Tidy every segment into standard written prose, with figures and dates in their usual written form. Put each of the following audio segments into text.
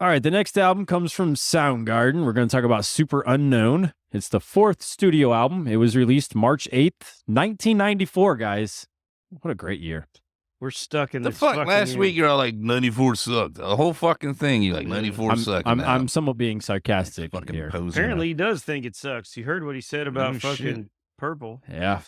All right, the next album comes from Soundgarden. We're going to talk about Superunknown. It's the fourth studio album. It was released March 8th, 1994, guys. What a great year. We're stuck in The this fuck? fucking Last year. week you're all like 94 sucked. The whole fucking thing. You like 94 sucked. I'm somewhat being sarcastic fucking here. poser. Apparently he does think it sucks. You heard what he said about No fucking shit. Purple. Yeah,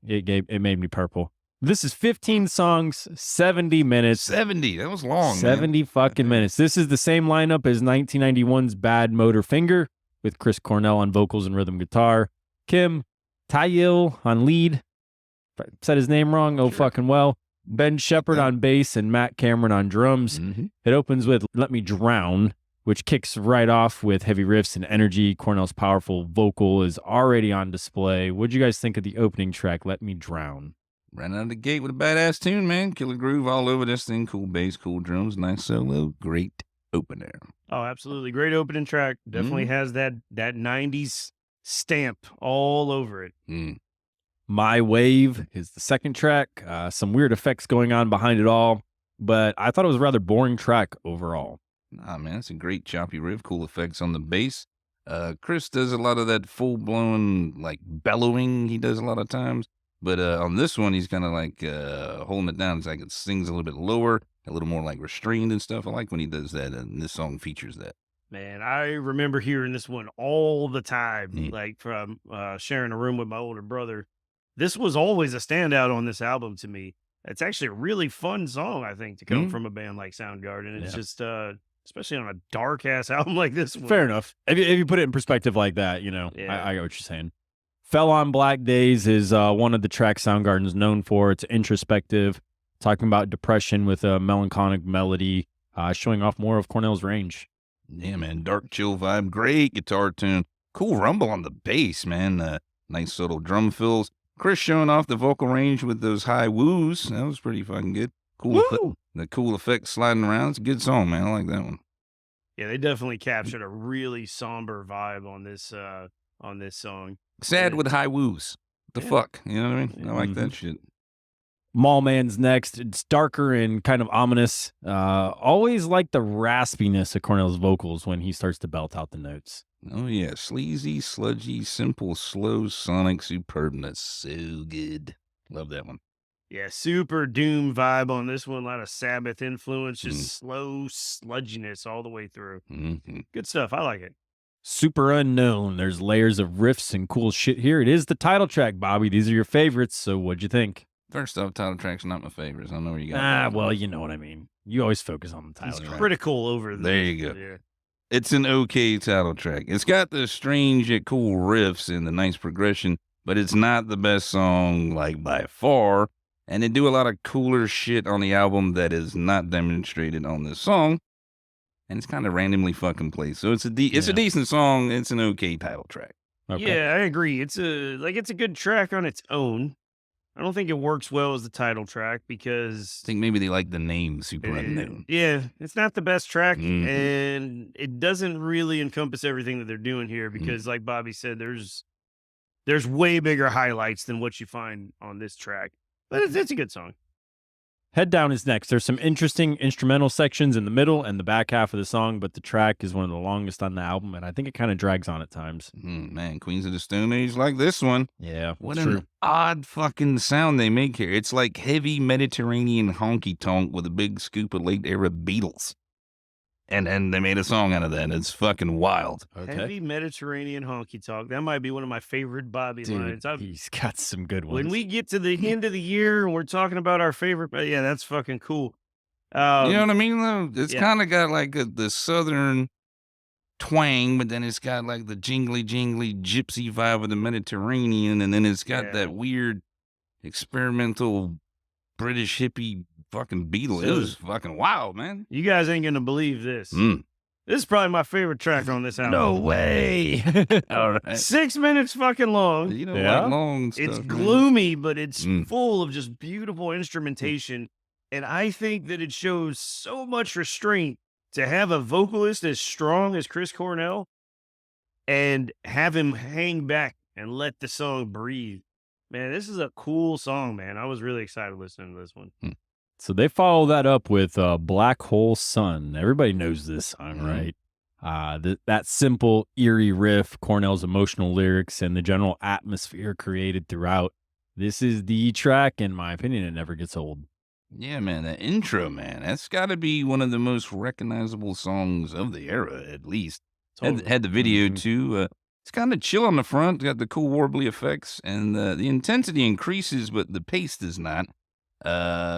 it made me purple. This is 15 songs, 70 minutes. 70. That was long. 70 man. fucking minutes. This is the same lineup as 1991's Bad Motor Finger, with Chris Cornell on vocals and rhythm guitar, Kim Taeyil on lead. If I said his name wrong, oh fucking well. Ben Shepherd on bass and Matt Cameron on drums. Mm-hmm. It opens with Let Me Drown, which kicks right off with heavy riffs and energy. Cornell's powerful vocal is already on display. What'd you guys think of the opening track, Let Me Drown? Ran out of the gate with a badass tune, man. Killer groove all over this thing. Cool bass, cool drums, nice solo. Great opener. Oh, absolutely. Great opening track. Definitely has that 90s stamp all over it. Mm. My Wave is the second track. Some weird effects going on behind it all, but I thought it was a rather boring track overall. Nah, man, it's a great choppy riff. Cool effects on the bass. Chris does a lot of that full-blown, like, bellowing he does a lot of times. But on this one, he's kind of like holding it down. It's like it sings a little bit lower, a little more like restrained and stuff. I like when he does that, and this song features that. Man, I remember hearing this one all the time, like from sharing a room with my older brother. This was always a standout on this album to me. It's actually a really fun song, I think, to come from a band like Soundgarden. It's just, especially on a dark-ass album like this one. Fair enough. If you put it in perspective like that, I get what you're saying. Fell on Black Days is one of the tracks Soundgarden's known for. It's introspective, talking about depression with a melancholic melody, showing off more of Cornell's range. Yeah, man. Dark, chill vibe. Great guitar tune. Cool rumble on the bass, man. Nice subtle drum fills. Chris showing off the vocal range with those high woos. That was pretty fucking good. Cool. The cool effects sliding around. It's a good song, man. I like that one. Yeah, they definitely captured a really somber vibe on this song. Sad with high woos. The fuck? You know what I mean? I like that shit. Mallman's next. It's darker and kind of ominous. Always like the raspiness of Cornell's vocals when he starts to belt out the notes. Oh, yeah. Sleazy, sludgy, simple, slow, sonic superbness. So good. Love that one. Yeah, super doom vibe on this one. A lot of Sabbath influence, just slow sludginess all the way through. Mm-hmm. Good stuff. I like it. Superunknown. There's layers of riffs and cool shit here. It is the title track, Bobby. These are your favorites, so what'd you think? First off, title track's not my favorites. I know where you got well, you know what I mean. You always focus on the title It's track. critical over There you go. Yeah. It's an okay title track. It's got the strange yet cool riffs and the nice progression, but it's not the best song, like, by far. And they do a lot of cooler shit on the album that is not demonstrated on this song. And it's kind of randomly fucking placed. So it's a decent song. It's an okay title track. Okay. Yeah, I agree. It's a good track on its own. I don't think it works well as the title track because I think maybe they like the name Superunknown. Yeah, it's not the best track, Mhm. and it doesn't really encompass everything that they're doing here because, like Bobby said, there's way bigger highlights than what you find on this track. But it's a good song. Head Down is next. There's some interesting instrumental sections in the middle and the back half of the song, but the track is one of the longest on the album, and I think it kind of drags on at times. Man, Queens of the Stone Age like this one. Yeah, What that's an true. odd fucking sound they make here. It's like heavy Mediterranean honky-tonk with a big scoop of late-era Beatles. And they made a song out of that. It's fucking wild. Okay. Heavy Mediterranean honky tonk. That might be one of my favorite Bobby lines. Dude, he's got some good ones. When we get to the end of the year and we're talking about our favorite, yeah, that's fucking cool. You know what I mean, though? It's yeah. kind of got like the southern twang, but then it's got like the jingly gypsy vibe of the Mediterranean, and then it's got that weird experimental British hippie fucking Beatle. It was fucking wild, man. You guys ain't gonna believe this. This is probably my favorite track on this album. No way. All right. 6 minutes fucking long. You know, like long stuff. It's man. gloomy, but it's full of just beautiful instrumentation. And I think that it shows so much restraint to have a vocalist as strong as Chris Cornell and have him hang back and let the song breathe. Man, this is a cool song, man. I was really excited listening to this one. So they follow that up with Black Hole Sun. Everybody knows this song, Mhm. right? That simple, eerie riff, Cornell's emotional lyrics, and the general atmosphere created throughout. This is the track, in my opinion. It never gets old. Yeah, man, the intro, man, that's got to be one of the most recognizable songs of the era, at least. Totally. Had the video Mhm. too. It's kind of chill on the front, got the cool warbly effects, and the intensity increases, but the pace does not.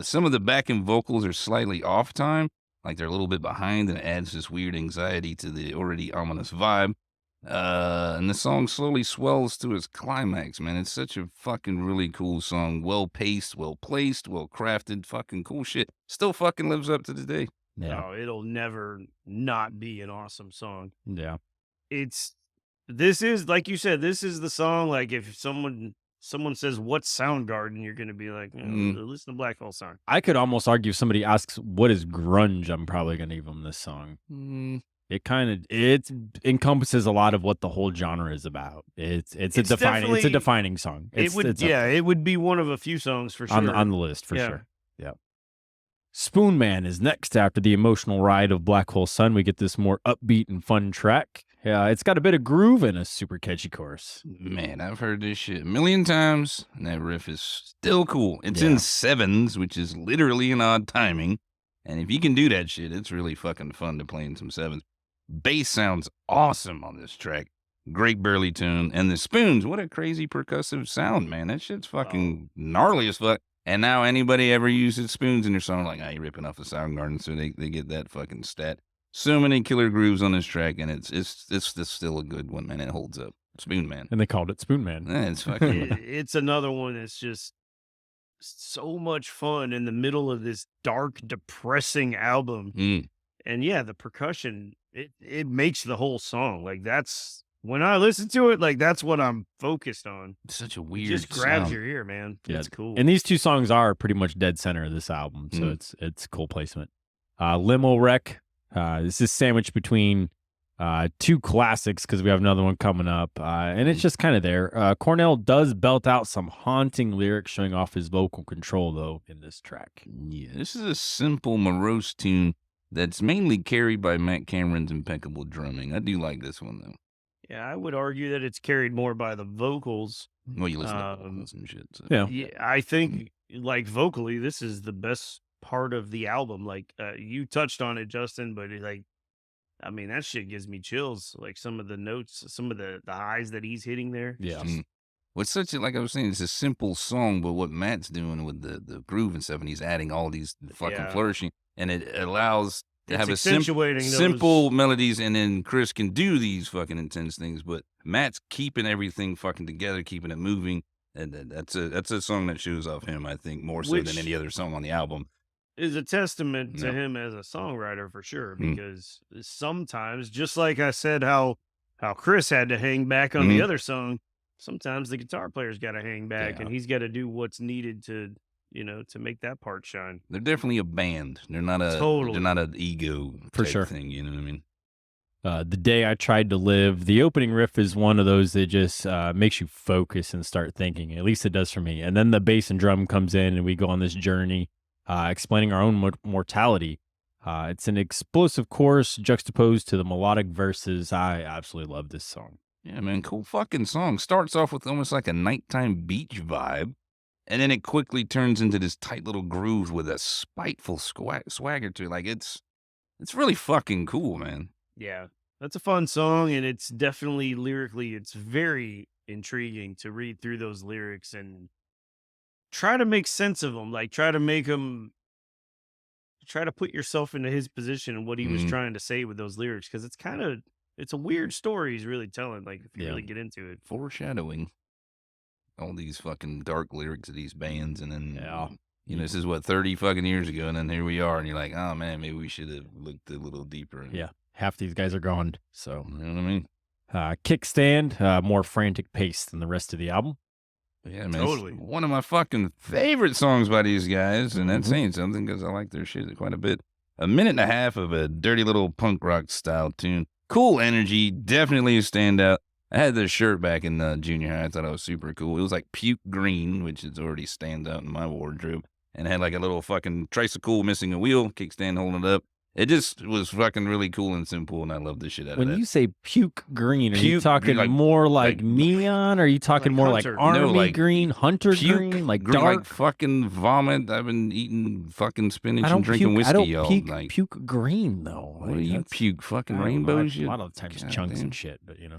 Some of the backing vocals are slightly off time, like they're a little bit behind, and it adds this weird anxiety to the already ominous vibe. And the song slowly swells to its climax, man. It's such a fucking really cool song. Well paced, well placed, well crafted, fucking cool shit. Still fucking lives up to today. Yeah. Oh, it'll never not be an awesome song. Yeah. This is like you said, this is the song. Like if someone says what's Soundgarden, you're gonna be like, listen to Black Hole Sun. I could almost argue if somebody asks what is grunge, I'm probably going to give them this song. It encompasses a lot of what the whole genre is about. It's a It's defining song. It would be one of a few songs for sure. on the list for Yeah. sure. Yeah. Spoon Man is next after the emotional ride of Black Hole Sun. We get this more upbeat and fun track. Yeah, it's got a bit of groove and a super catchy chorus. Man, I've heard this shit a million times, and that riff is still cool. It's Yeah. in sevens, which is literally an odd timing. And if you can do that shit, it's really fucking fun to play in some sevens. Bass sounds awesome on this track. Great burly tune. And the spoons, what a crazy percussive sound, man. That shit's fucking gnarly as fuck. And now anybody ever uses spoons in their song, like, you're ripping off the Soundgarden, so they get that fucking stat. So many killer grooves on this track, and it's still a good one, man. It holds up. Spoon Man. And they called it Spoon Man. It's fucking. It's another one that's just so much fun in the middle of this dark, depressing album. And yeah, the percussion, it makes the whole song. Like that's when I listen to it, like that's what I'm focused on. It's such a It weird just grabs sound. your ear, man. Yeah. It's cool. And these two songs are pretty much dead center of this album, so it's cool placement. Limo Wreck. This is sandwiched between two classics because we have another one coming up, and it's just kind of there. Cornell does belt out some haunting lyrics, showing off his vocal control, though, in this track. Yeah, this is a simple, morose tune that's mainly carried by Matt Cameron's impeccable drumming. I do like this one, though. Yeah, I would argue that it's carried more by the vocals. Well, you listen to vocals and shit. So. Yeah. Yeah, I think like vocally, this is the best part of the album. Like you touched on it, Justin, but I mean, that shit gives me chills. Like some of the notes, some of the highs that he's hitting there. Yeah. What's such a, like I was saying, it's a simple song, but what Matt's doing with the groove and stuff, and he's adding all these fucking flourishing, and it allows to have a simple melodies, and then Chris can do these fucking intense things, but Matt's keeping everything fucking together, keeping it moving, and that's a song that shows off him, I think, more so than any other song on the album. Is a testament to him as a songwriter for sure, because sometimes, just like I said, how Chris had to hang back on the other song, sometimes the guitar player's got to hang back, and he's got to do what's needed to make that part shine. They're definitely a band. They're not an ego For type sure thing. You know what I mean? The Day I Tried to Live. The opening riff is one of those that just makes you focus and start thinking. At least it does for me. And then the bass and drum comes in, and we go on this journey, explaining our own mortality. It's an explosive chorus juxtaposed to the melodic verses. I absolutely love this song. Yeah, man, cool fucking song. Starts off with almost like a nighttime beach vibe, and then it quickly turns into this tight little groove with a spiteful swagger to it. Like it's really fucking cool, man. Yeah, that's a fun song, and it's definitely lyrically, it's very intriguing to read through those lyrics and try to make sense of them. Like try to put yourself into his position and what he was trying to say with those lyrics, because it's a weird story he's really telling. Like if you really get into it, foreshadowing all these fucking dark lyrics of these bands, and then this is what 30 fucking years ago, and then here we are, and you're like, oh man, maybe we should have looked a little deeper. Yeah, half these guys are gone. So you know what I mean. Kickstand, more frantic pace than the rest of the album. Yeah, man, totally. One of my fucking favorite songs by these guys, and that's saying something because I like their shit quite a bit. A minute and a half of a dirty little punk rock style tune. Cool energy, definitely a standout. I had this shirt back in junior high. I thought it was super cool. It was like puke green, which is already stands out in my wardrobe. and had like a little fucking tricycle missing a wheel, kickstand holding it up. It just was fucking really cool and simple, and I love the shit out of that. When you say puke green, are you Puke talking green, more like like- neon? Or are you talking Like more hunter. like army No, like green, hunter puke green, like green, dark? like fucking vomit. I've been eating fucking spinach I and don't drinking puke. whiskey I don't all puke, night. puke green though. What Like, do you that's- puke? Fucking I don't know. rainbows? A lot of times God chunks damn. and shit, but you know,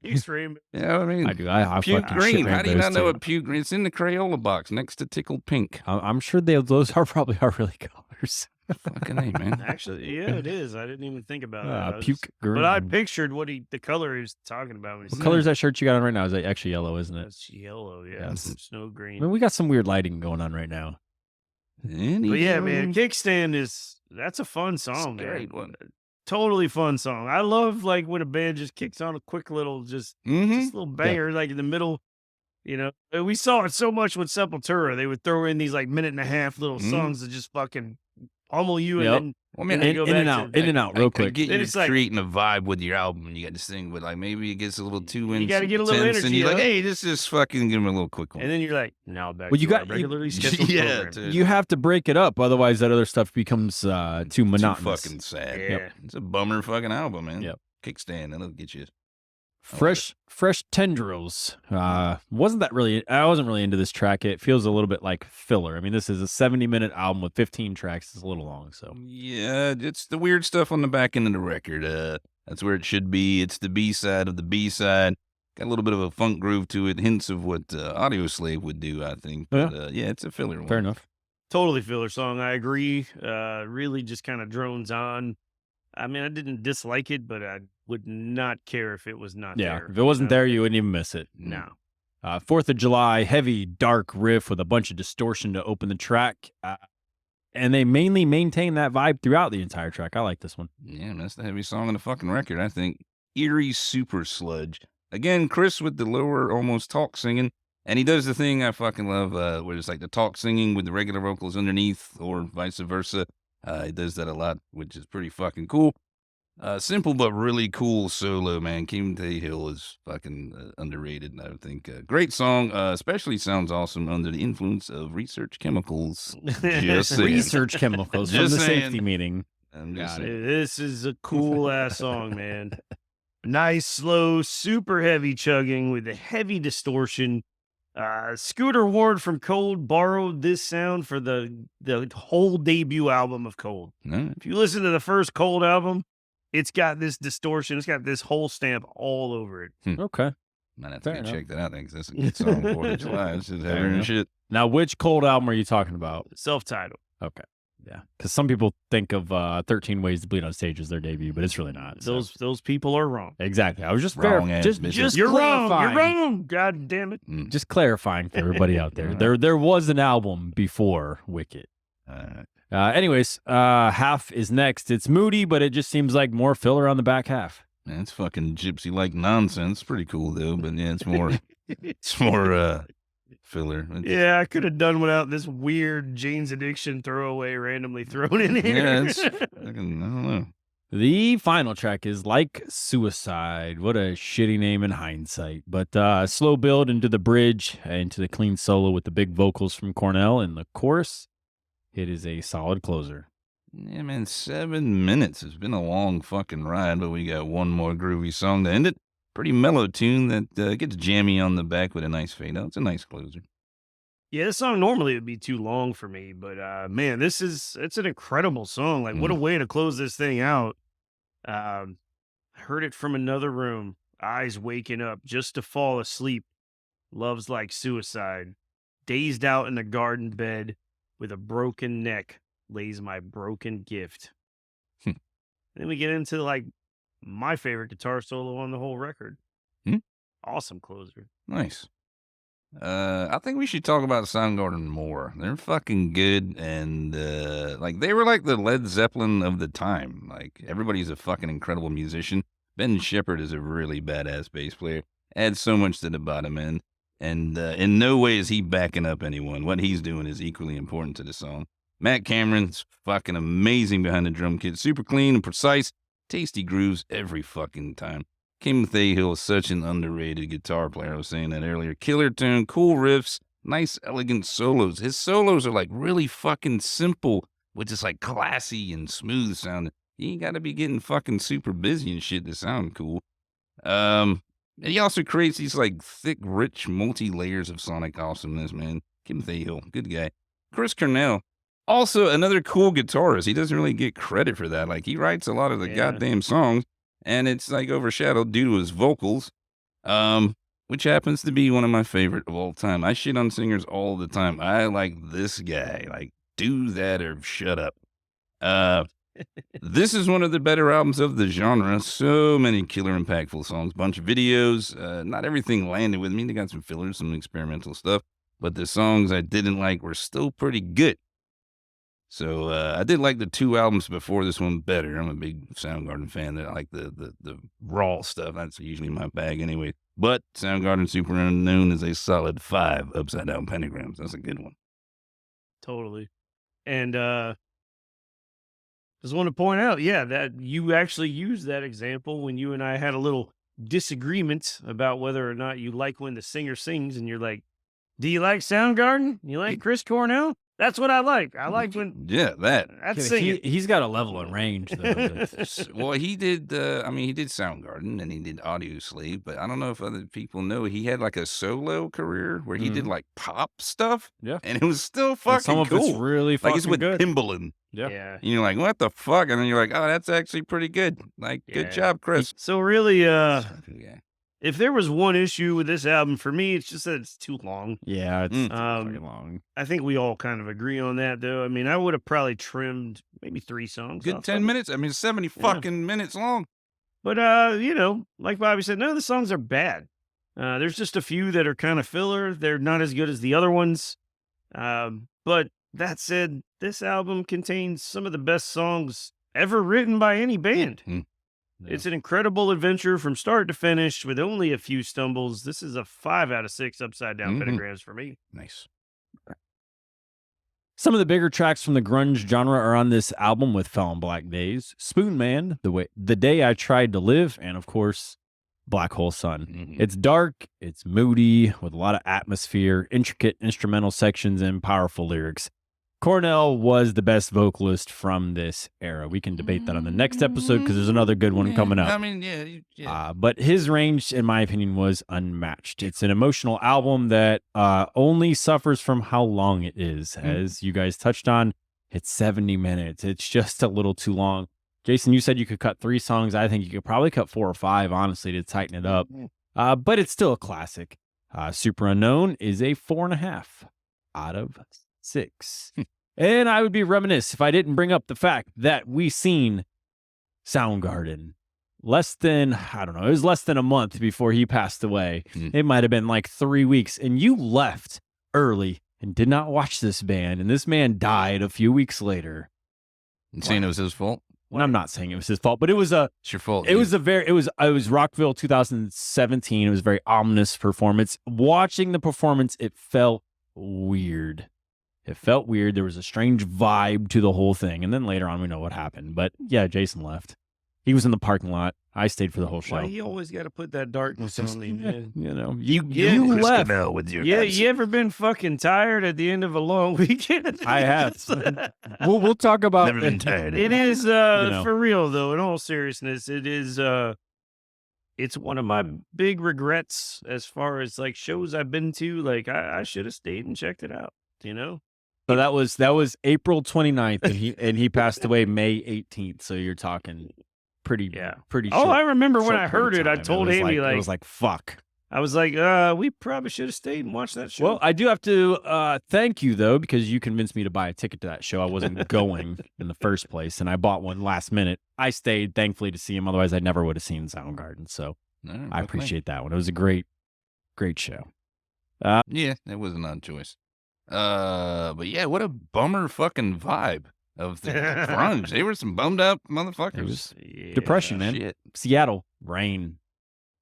Puke's rainbow. Yeah, I mean, I do. I puke fucking green. shit How do you rainbows, not know too. what puke green? It's in the Crayola box next to tickled pink. I'm sure those are probably our really colors. Fucking A, man. Actually, yeah, it is. I didn't even think about that. I was Puke just- green. But I pictured the color he was talking about. When he What said color is it. that shirt you got on right now? Is that actually yellow, isn't it? That's yellow, yeah. Yes. Snow I green. mean, we got some weird lighting going on right now. But yeah, man, Kickstand that's a fun song, man. Great one. Totally fun song. I love like when a band just kicks on a quick little just little banger like in the middle. You know, and we saw it so much with Sepultura. They would throw in these like minute and a half little songs that just fucking pummel you Yep. and then Well, I mean, they In, go in back and to- out, in and out, real I quick. get Then you it's like- creating a vibe with your album and you got this thing, but like maybe it gets a little too You gotta get a little intense, and energy you're like, up. hey, this is fucking give me a little quick one. and then you're like, now back Well, you to our got- you- regularly scheduled Yeah, program. dude. You have to break it up, otherwise that other stuff becomes too Too monotonous. fucking sad. Yeah. It's a bummer fucking album, man. Yep. Kickstand, that'll get you. Fresh tendrils. Wasn't that really? I wasn't really into this track. It feels a little bit like filler. I mean, this is a 70-minute album with 15 tracks. It's a little long, so Yeah, it's the weird stuff on the back end of the record. That's where it should be. It's the B-side of the B-side. Got a little bit of a funk groove to it, hints of what Audio Slave would do, I think. But, yeah, it's a filler one. fair enough. Totally filler song. I agree. Really just kind of drones on. I mean, I didn't dislike it, but I would not care if it was not Yeah, there. if it wasn't there, you wouldn't even miss it. No. 4th of July, heavy, dark riff with a bunch of distortion to open the track. And they mainly maintain that vibe throughout the entire track. I like this one. Yeah, that's the heavy song on the fucking record, I think. Eerie Super Sludge. Again, Chris with the lower, almost talk singing. And he does the thing I fucking love, where it's like the talk singing with the regular vocals underneath, or vice versa. He does that a lot, which is pretty fucking cool. Simple but really cool solo, man. Kim Hill is fucking underrated, I would think. Great song, especially sounds awesome under the influence of research chemicals. Just saying. Research chemicals from Just the saying. safety meeting. I'm just Got saying. This is a cool ass song, man. Nice, slow, super heavy chugging with a heavy distortion. Scooter Ward from Cold borrowed this sound for the whole debut album of Cold. No, If you listen to the first Cold album, it's got this distortion. It's got this whole stamp all over it. Okay. might have to Fair go enough. check that out then, 'cause that's a good song. 4th of July. It's just Fair heavy and enough. shit. Now, which Cold album are you talking about? Self-titled. Okay. Yeah. Because some people think of 13 Ways to Bleed on Stage as their debut, but it's really not. so- Those people are wrong. Exactly. I was just Wrong ass just bitches. You're wrong. clarifying. You're wrong. God damn it. Just clarifying for everybody out there. There was an album before Wicked. Anyways, half is next. It's moody, but it just seems like more filler on the back half. Man, it's fucking gypsy-like nonsense. Pretty cool, though. But, yeah, it's more filler. Yeah, I could have done without this weird Jane's Addiction throwaway randomly thrown in here. Yeah, it's fucking, I don't know. The final track is Like Suicide. What a shitty name in hindsight. But slow build into the bridge, into the clean solo with the big vocals from Cornell in the chorus. It is a solid closer. Yeah, man, 7 minutes. It's been a long fucking ride, but we got one more groovy song to end it. Pretty mellow tune that gets jammy on the back with a nice fade out. It's a nice closer. Yeah, this song normally would be too long for me, but man, it's an incredible song. Like, what a way to close this thing out. Heard it from another room, eyes waking up just to fall asleep. Love's like suicide. Dazed out in the garden bed with a broken neck lays my broken gift. Then we get into like my favorite guitar solo on the whole record. Awesome closer. Nice. I think we should talk about Soundgarden more. They're fucking good, and like they were like the Led Zeppelin of the time. Like everybody's a fucking incredible musician. Ben Shepherd is a really badass bass player. Adds so much to the bottom end, and in no way is he backing up anyone. What he's doing is equally important to the song. Matt Cameron's fucking amazing behind the drum kit. Super clean and precise. Tasty grooves every fucking time. Kim Hill is such an underrated guitar player. I was saying that earlier. Killer tune, cool riffs, nice, elegant solos. His solos are like really fucking simple, with just like classy and smooth sounding. You ain't got to be getting fucking super busy and shit to sound cool. And he also creates these like thick, rich, multi-layers of sonic awesomeness, man. Kim Hill, good guy. Chris Cornell, also another cool guitarist. He doesn't really get credit for that. Like, he writes a lot of the goddamn songs, and it's like overshadowed due to his vocals, which happens to be one of my favorite of all time. I shit on singers all the time. I like this guy. Like, do that or shut up. This is one of the better albums of the genre. So many killer, impactful songs, bunch of videos. Not everything landed with me. They got some fillers, some experimental stuff, but the songs I didn't like were still pretty good. So I did like the 2 albums before this one better. I'm a big Soundgarden fan. I like the raw stuff. That's usually my bag anyway. But Soundgarden Superunknown is a solid 5 upside down pentagrams. That's a good one. Totally. And just want to point out, that you actually used that example when you and I had a little disagreement about whether or not you like when the singer sings, and you're like, do you like Soundgarden? You like Chris Cornell? That's what I like. I like when that. that's singing. He's got a level of range, though. Well, he did, he did Soundgarden and he did Audio Slave, but I don't know if other people know, he had like a solo career where he did like pop stuff. Yeah. And it was still And fucking some of cool. it's really fucking Like, it's with good. Timbaland. Yeah. And you're like, what the fuck? And then you're like, oh, that's actually pretty good. Like, good job, Chris. So really, Yeah. if there was one issue with this album for me, it's just that it's too long. Yeah, it's very Um, long. I think we all kind of agree on that, though. I mean, I would have probably trimmed maybe 3 songs. Good off 10 of it. minutes. I mean, 70 fucking minutes long. But like Bobby said, none of the songs are bad. There's just a few that are kind of filler. They're not as good as the other ones. But that said, this album contains some of the best songs ever written by any band. Yeah. It's an incredible adventure from start to finish with only a few stumbles. This is a 5 out of 6 upside down pentagrams for me. Nice. Some of the bigger tracks from the grunge genre are on this album, with Fell on Black Days, Spoon Man, The Day I Tried to Live, and of course, Black Hole Sun. It's dark, it's moody, with a lot of atmosphere, intricate instrumental sections, and powerful lyrics. Cornell was the best vocalist from this era. We can debate that on the next episode because there's another good one coming up. I mean, yeah. But his range, in my opinion, was unmatched. It's an emotional album that only suffers from how long it is. As you guys touched on, it's 70 minutes. It's just a little too long. Jason, you said you could cut 3 songs. I think you could probably cut 4 or 5, honestly, to tighten it up. But it's still a classic. Superunknown is a 4.5 out of 6. And I would be remiss if I didn't bring up the fact that we seen Soundgarden it was less than a month before he passed away. It might have been like 3 weeks, and you left early and did not watch this band, and this man died a few weeks later. You saying it was his fault? Well, I'm not saying it was his fault, but It's your fault. it was Rockville 2017. It was a very ominous performance. Watching the performance, it felt weird. There was a strange vibe to the whole thing. And then later on, we know what happened. But yeah, Jason left. He was in the parking lot. I stayed for the whole show. Why you always got to put that darkness on me, man? You left. With your You ever been fucking tired at the end of a long weekend? I have. We'll talk about Never been tired. It is for real though. In all seriousness, it is. It's one of my big regrets as far as like shows I've been to. Like I should have stayed and checked it out. So that was April 29th, and he passed away May 18th. So you're talking pretty Oh, short, I remember when short I period heard of it. I time. told was Amy it was like, fuck. I was like, we probably should have stayed and watched that show. Well, I do have to thank you, though, because you convinced me to buy a ticket to that show. I wasn't going in the first place, and I bought one last minute. I stayed, thankfully, to see him. Otherwise, I never would have seen Soundgarden. So I appreciate that one. It was a great show. Yeah, it was an odd choice. But yeah, what a bummer fucking vibe of the grunge. They were some bummed out motherfuckers. It was depression, man. Shit. Seattle, rain.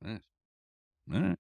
All right.